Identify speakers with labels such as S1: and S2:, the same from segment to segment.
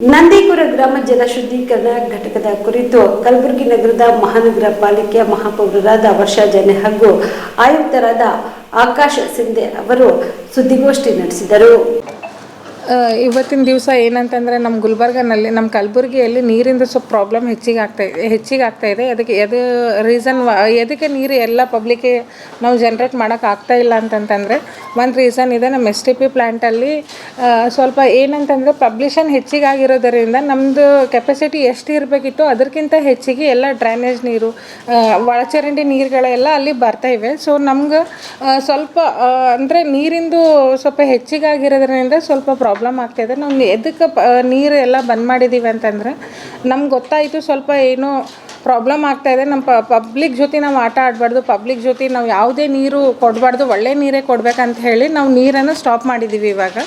S1: ನಂದೀಪುರ ಗ್ರಾಮ ಜಲ ಶುದ್ಧೀಕರಣ ಘಟಕದ ಕುರಿತು ಕಲಬುರಗಿ ನಗರದ ಮಹಾನಗರ ಪಾಲಿಕೆಯ ಮಹಾಪೌರರಾದ ವರ್ಷಾ ಜನೆ ಹಾಗೂ ಆಯುಕ್ತರಾದ ಆಕಾಶ್ ಸಿಂಧೆ ಅವರು ಸುದ್ದಿಗೋಷ್ಠಿ ನಡೆಸಿದರು.
S2: ಇವತ್ತಿನ ದಿವಸ ಏನಂತಂದರೆ ನಮ್ಮ ಗುಲ್ಬರ್ಗನಲ್ಲಿ ನಮ್ಮ ಕಲಬುರಗಿಯಲ್ಲಿ ನೀರಿಂದ ಸ್ವಲ್ಪ ಪ್ರಾಬ್ಲಮ್ ಹೆಚ್ಚಿಗೆ ಆಗ್ತಾಯಿದೆ. ಅದಕ್ಕೆ ಅದು ರೀಸನ್ ಎದಕ್ಕೆ ನೀರು ಎಲ್ಲ ಪಬ್ಲಿಕ್ಗೆ ನಾವು ಜನ್ರೇಟ್ ಮಾಡೋಕ್ಕಾಗ್ತಾಯಿಲ್ಲ ಅಂತಂತಂದರೆ ಒಂದು ರೀಸನ್ ಇದೆ. ನಮ್ಮ STP ಪ್ಲ್ಯಾಂಟಲ್ಲಿ ಸ್ವಲ್ಪ ಏನಂತಂದರೆ ಪಬ್ಲಿಷನ್ ಹೆಚ್ಚಿಗಾಗಿರೋದರಿಂದ ನಮ್ಮದು ಕೆಪಾಸಿಟಿ ಎಷ್ಟು ಇರಬೇಕಿತ್ತು ಅದಕ್ಕಿಂತ ಹೆಚ್ಚಿಗೆ ಎಲ್ಲ ಡ್ರೈನೇಜ್ ನೀರು, ಒಳಚರಂಡಿ ನೀರುಗಳೆಲ್ಲ ಅಲ್ಲಿ ಬರ್ತಾಯಿವೆ. ಸೊ ನಮ್ಗೆ ಸ್ವಲ್ಪ ಅಂದರೆ ನೀರಿಂದು ಸ್ವಲ್ಪ ಹೆಚ್ಚಿಗಾಗಿರೋದ್ರಿಂದ ಸ್ವಲ್ಪ ಪ್ರಾಬ್ಲಮ್ ಆಗ್ತಾಯಿದೆ. ನಾವು ಎದಕ್ಕೆ ನೀರು ಎಲ್ಲ ಬಂದ್ ಮಾಡಿದ್ದೀವಿ ಅಂತಂದರೆ ನಮ್ಗೆ ಗೊತ್ತಾಯಿತು ಸ್ವಲ್ಪ ಏನೋ ಪ್ರಾಬ್ಲಮ್ ಆಗ್ತಾಯಿದೆ. ನಮ್ಮ ಪಬ್ಲಿಕ್ ಜೊತೆ ನಾವು ಆಟ ಆಡಬಾರ್ದು, ಪಬ್ಲಿಕ್ ಜೊತೆ ನಾವು ಯಾವುದೇ ನೀರು ಕೊಡಬಾರ್ದು, ಒಳ್ಳೆ ನೀರೇ ಕೊಡಬೇಕಂತ ಹೇಳಿ ನಾವು ನೀರನ್ನು ಸ್ಟಾಪ್ ಮಾಡಿದ್ದೀವಿ. ಇವಾಗ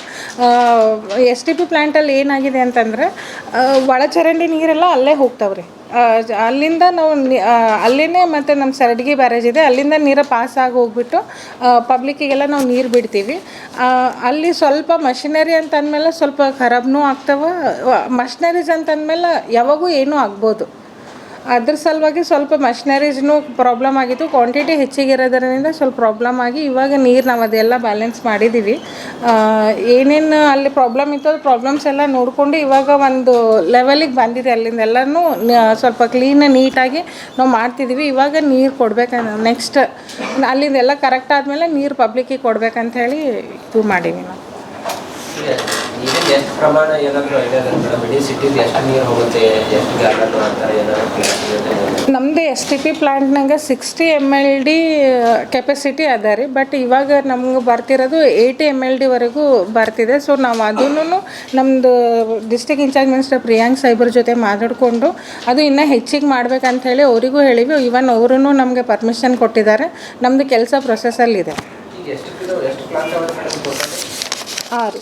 S2: STP ಪ್ಲ್ಯಾಂಟಲ್ಲಿ ಏನಾಗಿದೆ ಅಂತಂದರೆ ಒಳಚರಂಡಿ ನೀರೆಲ್ಲ ಅಲ್ಲೇ ಹೋಗ್ತಾವ್ರಿ. ಅಲ್ಲಿಂದ ನಾವು ಅಲ್ಲೇ ಮತ್ತು ನಮ್ಮ ಸರಡ್ಗಿ ಬ್ಯಾರೇಜ್ ಇದೆ, ಅಲ್ಲಿಂದ ನೀರು ಪಾಸ್ ಆಗಿ ಹೋಗ್ಬಿಟ್ಟು ಪಬ್ಲಿಕ್ಕಿಗೆಲ್ಲ ನಾವು ನೀರು ಬಿಡ್ತೀವಿ. ಅಲ್ಲಿ ಸ್ವಲ್ಪ ಮಷಿನರಿ ಅಂತ ಅಂದಮೇಲೆ ಸ್ವಲ್ಪ ಖರಾಬ್ನೂ ಆಗ್ತವೆ. ಮಷಿನರೀಸ್ ಅಂತಂದಮೇಲೆ ಯಾವಾಗೂ ಏನೂ ಆಗ್ಬೋದು. ಅದ್ರ ಸಲುವಾಗಿ ಸ್ವಲ್ಪ ಮಷಿನರೀಸ್ನೂ ಪ್ರಾಬ್ಲಮ್ ಆಗಿತ್ತು. ಕ್ವಾಂಟಿಟಿ ಹೆಚ್ಚಿಗಿರೋದ್ರಿಂದ ಸ್ವಲ್ಪ ಪ್ರಾಬ್ಲಮ್ ಆಗಿ ಇವಾಗ ನೀರು ನಾವು ಅದೆಲ್ಲ ಬ್ಯಾಲೆನ್ಸ್ ಮಾಡಿದ್ದೀವಿ. ಏನೇನು ಅಲ್ಲಿ ಪ್ರಾಬ್ಲಮ್ ಇತ್ತು ಅದು ಪ್ರಾಬ್ಲಮ್ಸ್ ಎಲ್ಲ ನೋಡಿಕೊಂಡು ಇವಾಗ ಒಂದು ಲೆವೆಲಿಗೆ ಬಂದಿದೆ. ಅಲ್ಲಿಂದ ಎಲ್ಲನೂ ಸ್ವಲ್ಪ ಕ್ಲೀನ್ ನೀಟಾಗಿ ನಾವು ಮಾಡ್ತಿದ್ದೀವಿ. ಇವಾಗ ನೀರು ಕೊಡ್ಬೇಕಂತ ನೆಕ್ಸ್ಟ್ ಅಲ್ಲಿಂದೆಲ್ಲ ಕರೆಕ್ಟ್ ಆದಮೇಲೆ ನೀರು ಪಬ್ಲಿಕ್ಕಿಗೆ ಕೊಡ್ಬೇಕಂತ ಹೇಳಿ ಇದು ಮಾಡೀವಿ ನಾವು.
S3: ಎಷ್ಟು ಪ್ರಮಾಣ ಏನಾದರೂ ಇಡೀ ಸಿಟಿದು ಎಷ್ಟು ನೀರು ಹೋಗುತ್ತೆ, ಎಷ್ಟು ಗ್ಯಾಲನ್ ಅಂತ ಏನಾದರೂ
S2: ನಮ್ಮದು STP ಪ್ಲ್ಯಾಂಟ್ನಾಗ 60 MLD ಕೆಪಾಸಿಟಿ ಅದ ರೀ. ಬಟ್ ಇವಾಗ ನಮ್ಗೆ ಬರ್ತಿರೋದು 80 MLD ವರೆಗೂ ಬರ್ತಿದೆ. ಸೊ ನಾವು ಅದನ್ನು ನಮ್ಮದು ಡಿಸ್ಟ್ರಿಕ್ಟ್ ಇನ್ಚಾರ್ಜ್ ಮಿನಿಸ್ಟರ್ ಪ್ರಿಯಾಂಕ್ ಸಾಹೇಬ್ರ ಜೊತೆ ಮಾತಾಡಿಕೊಂಡು ಅದು ಇನ್ನೂ ಹೆಚ್ಚಿಗೆ ಮಾಡ್ಬೇಕಂತ ಹೇಳಿ ಅವರಿಗೂ ಹೇಳಿವಿ. ಇವನ್ ಅವರು ನಮಗೆ ಪರ್ಮಿಷನ್ ಕೊಟ್ಟಿದ್ದಾರೆ. ನಮ್ಮದು ಕೆಲಸ ಪ್ರೊಸೆಸಲ್ಲಿದೆ. 6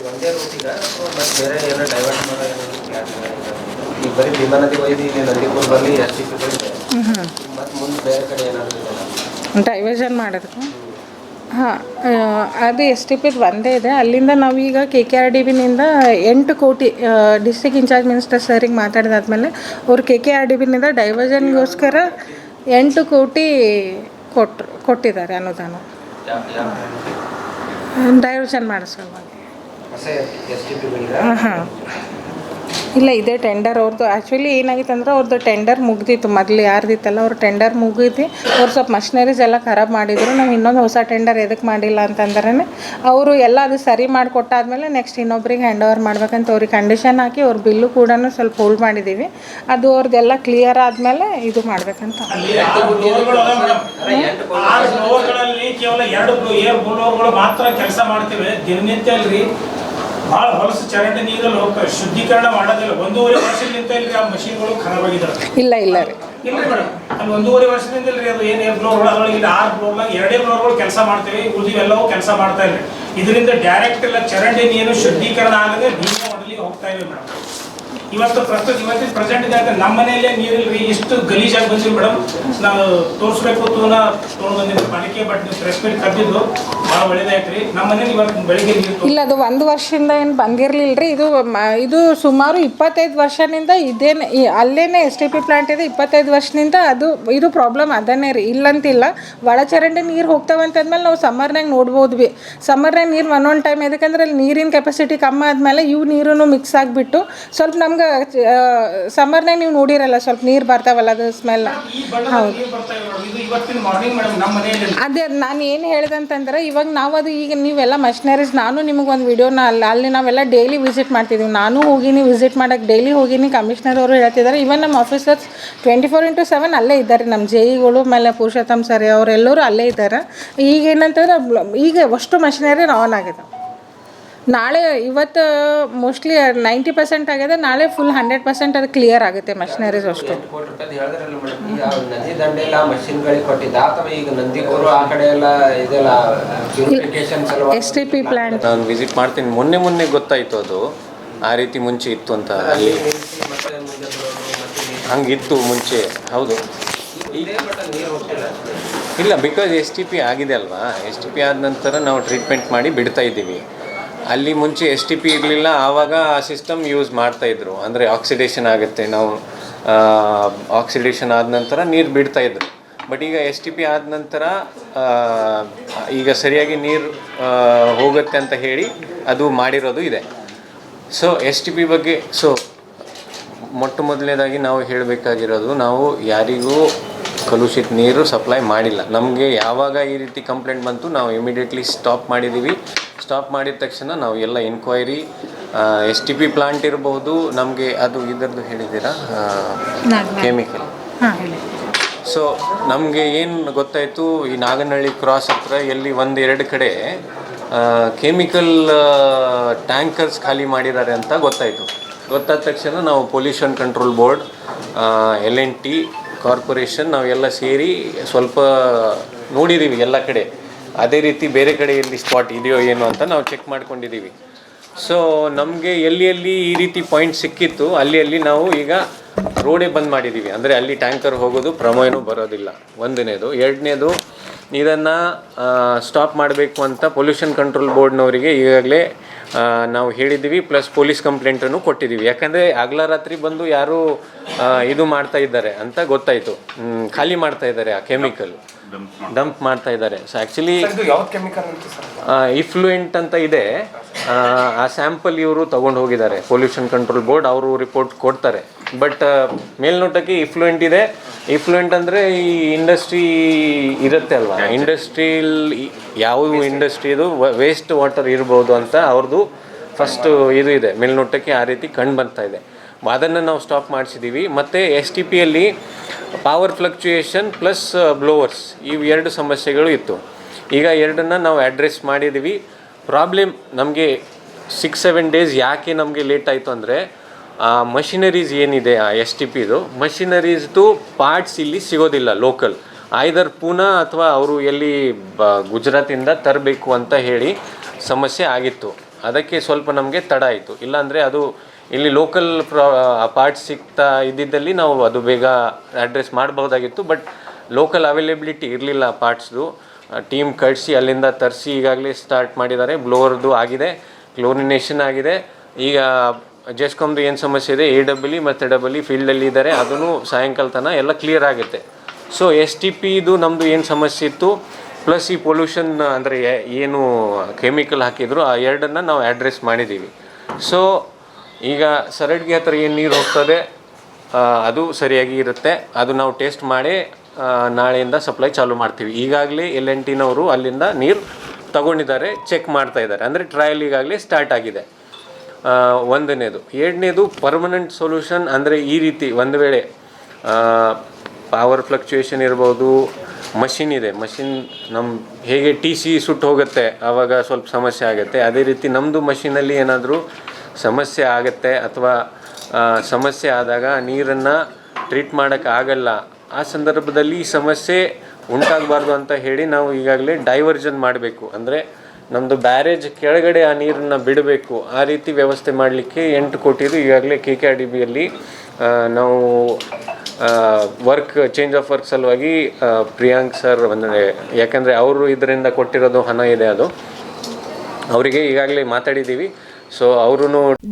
S3: ಒಂದೇ ರೂಟಿಗ ಮತ್ತು ಬೇರೆ ಏನೋ ಡೈವರ್ಟ್ ಮಾಡೋ ಈಗ ಬರೀ ಭೀಮಾ ನದಿ ಒಯ್ದು ಇಲ್ಲಿ ನಂದಿಪುರ ಬರಲಿ STP ಮತ್ತು ಮುಂದೆ ಬೇರೆ ಕಡೆ ಏನಾದರೂ
S2: ಡೈವರ್ಷನ್ ಮಾಡೋದಕ್ಕೆ ಅದು STPದು ಒಂದೇ ಇದೆ. ಅಲ್ಲಿಂದ ನಾವೀಗ KKRDBನಿಂದ 8 ಕೋಟಿ ಡಿಸ್ಟ್ರಿಕ್ಟ್ ಇನ್ಚಾರ್ಜ್ ಮಿನಿಸ್ಟರ್ ಸರಿಗೆ ಮಾತಾಡಿದಾದ್ಮೇಲೆ ಅವರು KKRDBನಿಂದ ಡೈವರ್ಷನ್ಗೋಸ್ಕರ 8 ಕೋಟಿ ಕೊಟ್ಟಿದ್ದಾರೆ ಅನುದಾನ ಡೈವರ್ಷನ್ ಮಾಡೋ ಸಲುವಾಗಿ. ಇಲ್ಲ, ಇದೇ ಟೆಂಡರ್ ಅವ್ರದ್ದು. ಆ್ಯಕ್ಚುಲಿ ಏನಾಗಿತ್ತು ಅಂದ್ರೆ ಅವ್ರದ್ದು ಟೆಂಡರ್ ಮುಗ್ದಿತ್ತು. ಮೊದಲು ಯಾರ್ದಿತ್ತಲ್ಲ ಅವ್ರ ಟೆಂಡರ್ ಮುಗಿದು ಅವ್ರು ಸ್ವಲ್ಪ ಮಷಿನರೀಸ್ ಎಲ್ಲ ಖರಾಬ್ ಮಾಡಿದರು. ನಾವು ಇನ್ನೊಂದು ಹೊಸ ಟೆಂಡರ್ ಎದಕ್ಕೆ ಮಾಡಿಲ್ಲ ಅಂತಂದ್ರೆ ಅವರು ಎಲ್ಲ ಅದು ಸರಿ ಮಾಡಿಕೊಟ್ಟಾದ್ಮೇಲೆ ನೆಕ್ಸ್ಟ್ ಇನ್ನೊಬ್ರಿಗೆ ಹ್ಯಾಂಡ್ ಓವರ್ ಮಾಡ್ಬೇಕಂತ ಅವ್ರಿಗೆ ಕಂಡೀಷನ್ ಹಾಕಿ ಅವ್ರ ಬಿಲ್ಲು ಕೂಡ ಸ್ವಲ್ಪ ಹೋಲ್ಡ್ ಮಾಡಿದ್ದೀವಿ. ಅದು ಅವ್ರದ್ದೆಲ್ಲ ಕ್ಲಿಯರ್ ಆದಮೇಲೆ ಇದು ಮಾಡಬೇಕಂತ.
S4: ಕೇವಲ ಮಾತ್ರ ಕೆಲಸ ಮಾಡ್ತೀವಿ ದಿನನಿತ್ಯ ಅಲ್ರಿ. ಭಾಳ ಹೊಲಸು ಚರಂಡಿ ನೀರಲ್ಲಿ ಹೋಗ್ತಾರೆ, ಶುದ್ಧೀಕರಣ ಮಾಡೋದಿಲ್ಲ. 1.5 ವರ್ಷದಿಂದ ಇಲ್ರಿ ಆ ಮಷೀನ್ಗಳು ಖರಾಬ್ ಆಗಿದ್ದಾರೆ.
S2: ಇಲ್ಲ ರೀ
S4: ಇಲ್ರಿ ಮೇಡಮ್, ಅಲ್ಲಿ 1.5 ವರ್ಷದಿಂದ ಇಲ್ರಿ. ಅದು ಏನು ಫ್ಲೋರ್ಗಳು ಅದ್ರೊಳಗೆ ಇಲ್ಲಿ 6 ಫ್ಲೋರ್ನಾಗ 2 ಫ್ಲೋರ್ಗಳು ಕೆಲಸ ಮಾಡ್ತೀವಿ, ಉಳಿದಿವೆಲ್ಲವೂ ಕೆಲಸ ಮಾಡ್ತಾ ಇಲ್ರಿ. ಇದರಿಂದ ಡೈರೆಕ್ಟ್ ಎಲ್ಲ ಚರಂಡಿ ನೀರು ಶುದ್ಧೀಕರಣ ಆಗದೆ ಭೀಮಾ ಹೊಡಲಿಗೆ ಹೋಗ್ತಾ ಇವೆ ಮೇಡಮ್. ಇವತ್ತಿನ ಪ್ರೆಸೆಂಟ್ ನಮ್ಮ ಮನೆಯಲ್ಲೇ ನೀರಿಲ್ರಿ, ಇಷ್ಟು ಗಲೀಜಾಗಿ ಬಂದಿವಿ ಮೇಡಮ್. ನಾವು ತೋರಿಸ್ಬೇಕು ತೊಗೊಂಡು ಬಂದಿದ್ದು ಪಾಲಿಕೆ. ಬಟ್ ನೀವು ಪ್ರೆಸ್ ಮೀಟ್ ಕರೆದಿದ್ದು ಭಾಳ ಒಳ್ಳೇದಾಯ್ತು ರೀ. ನಮ್ಮ ಮನೇಲಿ ಇವತ್ತು ಬೆಳಿಗ್ಗೆ ನೀರು
S2: ಇಲ್ಲ, ಅದು 1 ವರ್ಷದಿಂದ ಏನು ಬಂದಿರಲಿಲ್ಲ ರೀ. ಇದು ಸುಮಾರು 25 ವರ್ಷದಿಂದ ಇದೇನೆ ಅಲ್ಲೇನೆ STP ಪ್ಲ್ಯಾಂಟ್ ಇದೆ. 25 ವರ್ಷದಿಂದ ಇದು ಪ್ರಾಬ್ಲಮ್ ಅದನ್ನೇ ರೀ, ಇಲ್ಲಂತಿಲ್ಲ. ಒಳಚರಂಡಿ ನೀರು ಹೋಗ್ತಾವಂತಂದ್ಮೇಲೆ ನಾವು ಸಮ್ಮರ್ನಾಗ ನೋಡ್ಬೋದು ಭೀ. ಸಮ್ಮರ್ನಾಗ ನೀರು ಒಂದೊಂದು ಟೈಮ್ ಯಾಕಂದ್ರೆ ಅಲ್ಲಿ ನೀರಿನ ಕೆಪಾಸಿಟಿ ಕಮ್ಮಿ ಆದಮೇಲೆ ಇವು ನೀರೂ ಮಿಕ್ಸ್ ಆಗಿಬಿಟ್ಟು ಸ್ವಲ್ಪ ನಮ್ಗೆ ಸಮ್ಮರ್ನಾಗ ನೀವು ನೋಡಿರಲ್ಲ ಸ್ವಲ್ಪ ನೀರು ಬರ್ತಾವಲ್ಲ, ಅದು ಸ್ಮೆಲ್. ಹೌದು, ಅದೇ ನಾನು ಏನು ಹೇಳಿದೆ ಅಂತಂದ್ರೆ ಇವಾಗ ನಾವು ಅದು ಈಗ ನೀವೆಲ್ಲ ಮಷಿನರೀಸ್, ನಾನು ನಿಮಗೊಂದು ವಿಡಿಯೋನ ಅಲ್ಲಿ ನಾವೆಲ್ಲ ಡೈಲಿ ವಿಸಿಟ್ ಮಾಡ್ತಿದ್ದೀವಿ. ನಾನು ಹೋಗಿನಿ ವಿಸಿಟ್ ಮಾಡೋಕ್ಕೆ, ಡೈಲಿ ಹೋಗಿನಿ. ಕಮಿಷನರ್ ಅವರು ಹೇಳ್ತಿದ್ದಾರೆ. ಇವನ್ ನಮ್ಮ ಆಫೀಸರ್ಸ್ 24/7 ಅಲ್ಲೇ ಇದ್ದಾರೆ. ನಮ್ಮ JEಗಳು ಆಮೇಲೆ ಪುರುಷೋತ್ತಮ್ ಸರಿ ಅವರೆಲ್ಲರೂ ಅಲ್ಲೇ ಇದ್ದಾರೆ. ಈಗ ಏನಂತಂದ್ರೆ ಈಗ ಅಷ್ಟು ಮಷಿನರಿ ಆನ್ ಆಗಿದೆ. ನಾಳೆ ಇವತ್ತು ಮೋಸ್ಟ್ಲಿ 90% ಆಗಿದೆ. ನಾಳೆ ಫುಲ್ 100% ಅದು ಕ್ಲಿಯರ್ ಆಗುತ್ತೆ ಮಷಿನರೀಸ್ ಅಷ್ಟು.
S3: ನದಿ ದಂಡೆಲ್ಲ ಮಷಿನ್ಗಳಿಗೆ ಕೊಟ್ಟಿದ್ದ ಅಥವಾ ಈಗ ನಂದಿಪುರ ಆ ಕಡೆ ಎಲ್ಲ ಇದೆಲ್ಲ
S2: STP ಪ್ಲ್ಯಾಂಟ್
S5: ನಾನು ವಿಸಿಟ್ ಮಾಡ್ತೀನಿ. ಮೊನ್ನೆ ಗೊತ್ತಾಯಿತು ಅದು ಆ ರೀತಿ ಮುಂಚೆ ಇತ್ತು ಅಂತ. ಅಲ್ಲಿ ಹಂಗಿತ್ತು ಮುಂಚೆ. ಹೌದು, ಇಲ್ಲ, ಬಿಕಾಸ್ STP ಆಗಿದೆ ಅಲ್ವಾ. STP ಆದ ನಂತರ ನಾವು ಟ್ರೀಟ್ಮೆಂಟ್ ಮಾಡಿ ಬಿಡ್ತಾ ಇದ್ದೀವಿ. ಅಲ್ಲಿ ಮುಂಚೆ STP ಇರಲಿಲ್ಲ, ಆವಾಗ ಆ ಸಿಸ್ಟಮ್ ಯೂಸ್ ಮಾಡ್ತಾಯಿದ್ರು. ಅಂದರೆ ಆಕ್ಸಿಡೇಷನ್ ಆಗುತ್ತೆ, ನಾವು ಆಕ್ಸಿಡೇಷನ್ ಆದ ನಂತರ ನೀರು ಬಿಡ್ತಾಯಿದ್ರು. ಬಟ್ ಈಗ STP ಆದ ನಂತರ ಈಗ ಸರಿಯಾಗಿ ನೀರು ಹೋಗುತ್ತೆ ಅಂತ ಹೇಳಿ ಅದು ಮಾಡಿರೋದು ಇದೆ. ಸೊ STP ಬಗ್ಗೆ ಮೊಟ್ಟ ಮೊದಲನೇದಾಗಿ ನಾವು ಹೇಳಬೇಕಾಗಿರೋದು, ನಾವು ಯಾರಿಗೂ ಕಲುಷಿತ ನೀರು ಸಪ್ಲೈ ಮಾಡಿಲ್ಲ. ನಮಗೆ ಯಾವಾಗ ಈ ರೀತಿ ಕಂಪ್ಲೇಂಟ್ ಬಂತು ನಾವು ಇಮಿಡಿಯೇಟ್ಲಿ ಸ್ಟಾಪ್ ಮಾಡಿದ್ದೀವಿ. ಸ್ಟಾಪ್ ಮಾಡಿದ ತಕ್ಷಣ ನಾವು ಎಲ್ಲ ಎನ್ಕ್ವೈರಿ STP ಪ್ಲಾಂಟ್ ಇರ್ಬೋದು, ನಮಗೆ ಅದು ಇದರದ್ದು ಹೇಳಿದ್ದೀರಾ ಕೆಮಿಕಲ್. ಸೊ ನಮಗೆ ಏನು ಗೊತ್ತಾಯಿತು, ಈ ನಾಗನಹಳ್ಳಿ ಕ್ರಾಸ್ ಹತ್ರ ಎಲ್ಲಿ 1-2 ಕಡೆ ಕೆಮಿಕಲ್ ಟ್ಯಾಂಕರ್ಸ್ ಖಾಲಿ ಮಾಡಿದ್ದಾರೆ ಅಂತ ಗೊತ್ತಾಯಿತು. ಗೊತ್ತಾದ ತಕ್ಷಣ ನಾವು pollution control board, L&T corporation ನಾವೆಲ್ಲ ಸೇರಿ ಸ್ವಲ್ಪ ನೋಡಿದ್ದೀವಿ ಎಲ್ಲ ಕಡೆ. ಅದೇ ರೀತಿ ಬೇರೆ ಕಡೆ ಎಲ್ಲಿ ಸ್ಪಾಟ್ ಇದೆಯೋ ಏನೋ ಅಂತ ನಾವು ಚೆಕ್ ಮಾಡ್ಕೊಂಡಿದ್ದೀವಿ. ಸೊ ನಮಗೆ ಎಲ್ಲಿ ಈ ರೀತಿ ಪಾಯಿಂಟ್ ಸಿಕ್ಕಿತ್ತು ಅಲ್ಲಿ ನಾವು ಈಗ ರೋಡೇ ಬಂದ್ ಮಾಡಿದ್ದೀವಿ. ಅಂದರೆ ಅಲ್ಲಿ ಟ್ಯಾಂಕರ್ ಹೋಗೋದು ಪ್ರಮೇಯನೂ ಬರೋದಿಲ್ಲ, ಒಂದನೇದು. ಎರಡನೇದು, ಇದನ್ನು ಸ್ಟಾಪ್ ಮಾಡಬೇಕು ಅಂತ ಪೊಲ್ಯೂಷನ್ ಕಂಟ್ರೋಲ್ ಬೋರ್ಡ್ನವರಿಗೆ ಈಗಾಗಲೇ ನಾವು ಹೇಳಿದ್ದೀವಿ, ಪ್ಲಸ್ ಪೊಲೀಸ್ ಕಂಪ್ಲೇಂಟನ್ನು ಕೊಟ್ಟಿದ್ದೀವಿ. ಯಾಕಂದರೆ ಹಗಲ ರಾತ್ರಿ ಬಂದು ಯಾರು ಇದು ಮಾಡ್ತಾ ಇದ್ದಾರೆ ಅಂತ ಗೊತ್ತಾಯಿತು, ಖಾಲಿ ಮಾಡ್ತಾ ಇದ್ದಾರೆ, ಆ ಕೆಮಿಕಲ್ ಡಂಪ್ ಮಾಡ್ತಾ ಇದ್ದಾರೆ. ಸೊ ಆ್ಯಕ್ಚುಲಿ ಇಫ್ಲುಯೆಂಟ್ ಅಂತ ಇದೆ, ಆ ಸ್ಯಾಂಪಲ್ ಇವರು ತೊಗೊಂಡು ಹೋಗಿದ್ದಾರೆ ಪೊಲ್ಯೂಷನ್ ಕಂಟ್ರೋಲ್ ಬೋರ್ಡ್, ಅವರು ರಿಪೋರ್ಟ್ ಕೊಡ್ತಾರೆ. ಬಟ್ ಮೇಲ್ನೋಟಕ್ಕೆ ಇಫ್ಲುಯೆಂಟ್ ಇದೆ. ಇಫ್ಲುಯೆಂಟ್ ಅಂದರೆ ಈ ಇಂಡಸ್ಟ್ರಿ ಇರುತ್ತೆ ಅಲ್ವಾ, ಇಂಡಸ್ಟ್ರಿಲ್ ಯಾವುದು ಇಂಡಸ್ಟ್ರಿದು ವೇಸ್ಟ್ ವಾಟರ್ ಇರ್ಬೋದು ಅಂತ ಅವ್ರದ್ದು ಫಸ್ಟು ಇದು ಇದೆ, ಮೇಲ್ನೋಟಕ್ಕೆ ಆ ರೀತಿ ಕಂಡು ಬರ್ತಾ ಇದೆ. ಅದನ್ನು ನಾವು ಸ್ಟಾಪ್ ಮಾಡಿಸಿದ್ದೀವಿ. ಮತ್ತು STPಯಲ್ಲಿ ಪವರ್ ಫ್ಲಕ್ಚುಯೇಷನ್ ಪ್ಲಸ್ ಬ್ಲೋವರ್ಸ್, ಇವು 2 ಸಮಸ್ಯೆಗಳು ಇತ್ತು. ಈಗ 2ನ್ನು ನಾವು ಅಡ್ರೆಸ್ ಮಾಡಿದ್ದೀವಿ. ಪ್ರಾಬ್ಲಮ್ ನಮಗೆ 6-7 ಡೇಸ್ ಯಾಕೆ ನಮಗೆ ಲೇಟ್ ಆಯಿತು ಅಂದರೆ, ಆ ಮಷಿನರೀಸ್ ಏನಿದೆ ಆ STPದು ಮಷಿನರೀಸ್ದು ಪಾರ್ಟ್ಸ್ ಇಲ್ಲಿ ಸಿಗೋದಿಲ್ಲ ಲೋಕಲ್. ಐದರ್ ಪೂನಾ ಅಥವಾ ಅವರು ಎಲ್ಲಿ ಗುಜರಾತಿಂದ ತರಬೇಕು ಅಂತ ಹೇಳಿ ಸಮಸ್ಯೆ ಆಗಿತ್ತು. ಅದಕ್ಕೆ ಸ್ವಲ್ಪ ನಮಗೆ ತಡ ಆಯಿತು. ಇಲ್ಲಾಂದರೆ ಅದು ಇಲ್ಲಿ ಲೋಕಲ್ ಪಾರ್ಟ್ಸ್ ಸಿಗ್ತಾ ಇದ್ದಿದ್ದಲ್ಲಿ ನಾವು ಅದು ಬೇಗ ಅಡ್ರೆಸ್ ಮಾಡಬಹುದಾಗಿತ್ತು. ಬಟ್ ಲೋಕಲ್ ಅವೈಲೇಬಿಲಿಟಿ ಇರಲಿಲ್ಲ ಪಾರ್ಟ್ಸ್ದು. ಟೀಮ್ ಕಳಿಸಿ ಅಲ್ಲಿಂದ ತರಿಸಿ ಈಗಾಗಲೇ ಸ್ಟಾರ್ಟ್ ಮಾಡಿದ್ದಾರೆ. ಬ್ಲೋವರ್ದು ಆಗಿದೆ, ಕ್ಲೋರಿನೇಷನ್ ಆಗಿದೆ. ಈಗ ಜೆಸ್ಕಾಮ್ದು ಏನು ಸಮಸ್ಯೆ ಇದೆ, AEE ಮತ್ತು EE ಫೀಲ್ಡಲ್ಲಿ ಇದ್ದಾರೆ, ಅದನ್ನು ಸಾಯಂಕಾಲ ತನಕ ಎಲ್ಲ ಕ್ಲಿಯರ್ ಆಗುತ್ತೆ. ಸೊ STPದು ನಮ್ಮದು ಏನು ಸಮಸ್ಯೆ ಇತ್ತು, ಪ್ಲಸ್ ಈ ಪೊಲ್ಯೂಷನ್ ಅಂದರೆ ಏನು ಕೆಮಿಕಲ್ ಹಾಕಿದ್ರು, ಆ 2ನ್ನು ನಾವು ಅಡ್ರೆಸ್ ಮಾಡಿದ್ದೀವಿ. ಸೊ ಈಗ ಸರಡ್ಗಿ ಹತ್ರ ಏನು ನೀರು ಹೋಗ್ತದೆ ಅದು ಸರಿಯಾಗಿ ಇರುತ್ತೆ. ಅದು ನಾವು ಟೆಸ್ಟ್ ಮಾಡಿ ನಾಳೆಯಿಂದ ಸಪ್ಲೈ ಚಾಲೂ ಮಾಡ್ತೀವಿ. ಈಗಾಗಲೇ L&Tನವರು ಅಲ್ಲಿಂದ ನೀರು ತಗೊಂಡಿದ್ದಾರೆ, ಚೆಕ್ ಮಾಡ್ತಾ ಇದ್ದಾರೆ. ಅಂದರೆ ಟ್ರಯಲ್ ಈಗಾಗಲೇ ಸ್ಟಾರ್ಟ್ ಆಗಿದೆ, ಒಂದನೇದು. ಎರಡನೇದು ಪರ್ಮನೆಂಟ್ ಸೊಲ್ಯೂಷನ್ ಅಂದರೆ ಈ ರೀತಿ ಒಂದು ವೇಳೆ ಪವರ್ ಫ್ಲಕ್ಚುಯೇಷನ್ ಇರ್ಬೋದು, ಮಷಿನ್ ಇದೆ, ಮಷಿನ್ ನಮ್ಮ ಹೇಗೆ TC ಸುಟ್ಟು ಹೋಗುತ್ತೆ ಆವಾಗ ಸ್ವಲ್ಪ ಸಮಸ್ಯೆ ಆಗುತ್ತೆ, ಅದೇ ರೀತಿ ನಮ್ಮದು ಮಷಿನಲ್ಲಿ ಏನಾದರೂ ಸಮಸ್ಯೆ ಆಗುತ್ತೆ ಅಥವಾ ಸಮಸ್ಯೆ ಆದಾಗ ನೀರನ್ನು ಟ್ರೀಟ್ ಮಾಡೋಕ್ಕೆ ಆಗಲ್ಲ, ಆ ಸಂದರ್ಭದಲ್ಲಿ ಈ ಸಮಸ್ಯೆ ಉಂಟಾಗಬಾರ್ದು ಅಂತ ಹೇಳಿ ನಾವು ಈಗಾಗಲೇ ಡೈವರ್ಜನ್ ಮಾಡಬೇಕು. ಅಂದರೆ ನಮ್ಮದು ಬ್ಯಾರೇಜ್ ಕೆಳಗಡೆ ಆ ನೀರನ್ನು ಬಿಡಬೇಕು. ಆ ರೀತಿ ವ್ಯವಸ್ಥೆ ಮಾಡಲಿಕ್ಕೆ 8 ಕೋಟಿದು ಈಗಾಗಲೇ KKRDBಯಲ್ಲಿ ನಾವು ಚೇಂಜ್ ಆಫ್ ವರ್ಕ್ ಸಲುವಾಗಿ ಪ್ರಿಯಾಂಕ್ ಸರ್ ಅಂದರೆ, ಯಾಕಂದರೆ ಅವರು ಇದರಿಂದ ಕೊಟ್ಟಿರೋದು ಹಣ ಇದೆ, ಅದು ಅವರಿಗೆ ಈಗಾಗಲೇ ಮಾತಾಡಿದ್ದೀವಿ. ಸೊ ಅವರು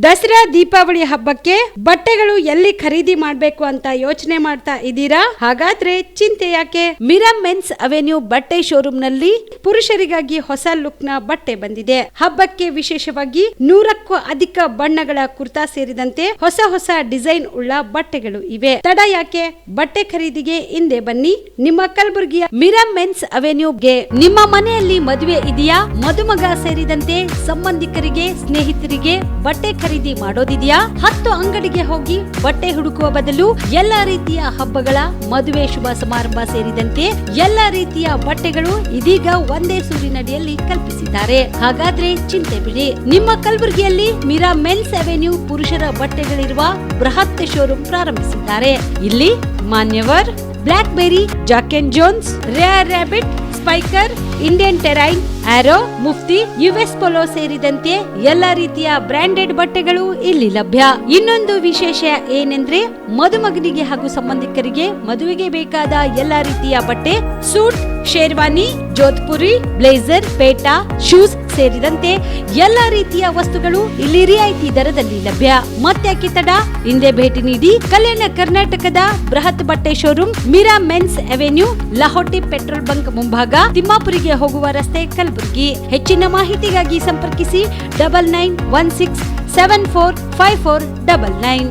S1: ದಸರಾ ದೀಪಾವಳಿ ಹಬ್ಬಕ್ಕೆ ಬಟ್ಟೆಗಳು ಎಲ್ಲಿ ಖರೀದಿ ಮಾಡಬೇಕು ಅಂತ ಯೋಚನೆ ಮಾಡ್ತಾ ಇದ್ದೀರಾ? ಹಾಗಾದ್ರೆ ಚಿಂತೆ ಯಾಕೆ? ಮಿರಾ ಮೆನ್ಸ್ ಅವೆನ್ಯೂ ಬಟ್ಟೆ ಶೋರೂಮ್ ನಲ್ಲಿ ಪುರುಷರಿಗಾಗಿ ಹೊಸ ಲುಕ್ ನ ಬಟ್ಟೆ ಬಂದಿದೆ. ಹಬ್ಬಕ್ಕೆ ವಿಶೇಷವಾಗಿ 100ಕ್ಕೂ ಅಧಿಕ ಬಣ್ಣಗಳ ಕುರ್ತಾ ಸೇರಿದಂತೆ ಹೊಸ ಡಿಸೈನ್ ಉಳ್ಳ ಬಟ್ಟೆಗಳು ಇವೆ. ತಡ ಯಾಕೆ? ಬಟ್ಟೆ ಖರೀದಿಗೆ ಹಿಂದೆ ಬನ್ನಿ, ನಿಮ್ಮ ಕಲಬುರಗಿಯ ಮಿರಾ ಮೆನ್ಸ್ ಅವೆನ್ಯೂಗೆ. ನಿಮ್ಮ ಮನೆಯಲ್ಲಿ ಮದುವೆ ಇದೆಯಾ? ಮದುಮಗ ಸೇರಿದಂತೆ ಸಂಬಂಧಿಕರಿಗೆ, ಸ್ನೇಹಿತರಿಗೆ ಬಟ್ಟೆ ಖರೀದಿ ಮಾಡೋದಿದೆಯಾ? 10 ಅಂಗಡಿಗೆ ಹೋಗಿ ಬಟ್ಟೆ ಹುಡುಕುವ ಬದಲು ಎಲ್ಲಾ ರೀತಿಯ ಹಬ್ಬಗಳ, ಮದುವೆ, ಶುಭ ಸಮಾರಂಭ ಸೇರಿದಂತೆ ಎಲ್ಲಾ ರೀತಿಯ ಬಟ್ಟೆಗಳು ಇದೀಗ ಒಂದೇ ಸೂರಿನಡಿಯಲ್ಲಿ ಕಲ್ಪಿಸಿದ್ದಾರೆ. ಹಾಗಾದ್ರೆ ಚಿಂತೆ ಬಿಡಿ, ನಿಮ್ಮ ಕಲಬುರಗಿಯಲ್ಲಿ ಮಿರಾ ಮೆನ್ಸ್ ಅವೆನ್ಯೂ ಪುರುಷರ ಬಟ್ಟೆಗಳಿರುವ ಬೃಹತ್ ಶೋರೂಮ್ ಪ್ರಾರಂಭಿಸಿದ್ದಾರೆ. ಇಲ್ಲಿ Manyavar, black berry, Jack and Jones, rare rabbit, Spykar, Indian Terrain, Arrow, Mufti, US polo ಸೇರಿದಂತೆ ಎಲ್ಲ ರೀತಿಯ ಬ್ರಾಂಡೆಡ್ ಬಟ್ಟೆಗಳು ಇಲ್ಲಿ ಲಭ್ಯ. ಇನ್ನೊಂದು ವಿಶೇಷ ಏನೆಂದ್ರೆ, ಮದುಮಗನಿಗೆ ಹಾಗೂ ಸಂಬಂಧಿಕರಿಗೆ ಮದುವೆಗೆ ಬೇಕಾದ ಎಲ್ಲ ರೀತಿಯ ಬಟ್ಟೆ, ಸೂಟ್, ಶೇರ್ವಾನಿ, ಜೋಧ್ಪುರಿ, ಬ್ಲೇಸರ್, ಪೇಟಾ, ಶೂಸ್ ಸೇರಿದಂತೆ ಎಲ್ಲಾ ರೀತಿಯ ವಸ್ತುಗಳು ಇಲ್ಲಿ ರಿಯಾಯಿತಿ ದರದಲ್ಲಿ ಲಭ್ಯ. ಮತ್ತ್ಯಾಕೆ ತಡ? ಹಿಂದೆ ಭೇಟಿ ನೀಡಿ. ಕಲ್ಯಾಣ ಕರ್ನಾಟಕದ ಬೃಹತ್ ಬಟ್ಟೆ showroom Meera men's avenue, Lahoti petrol bunk ಮುಂಭಾಗ, ತಿಮ್ಮಾಪುರಿಗೆ ಹೋಗುವ ರಸ್ತೆ, ಕಲಬುರಗಿ. ಹೆಚ್ಚಿನ ಮಾಹಿತಿಗಾಗಿ ಸಂಪರ್ಕಿಸಿ 9916745499.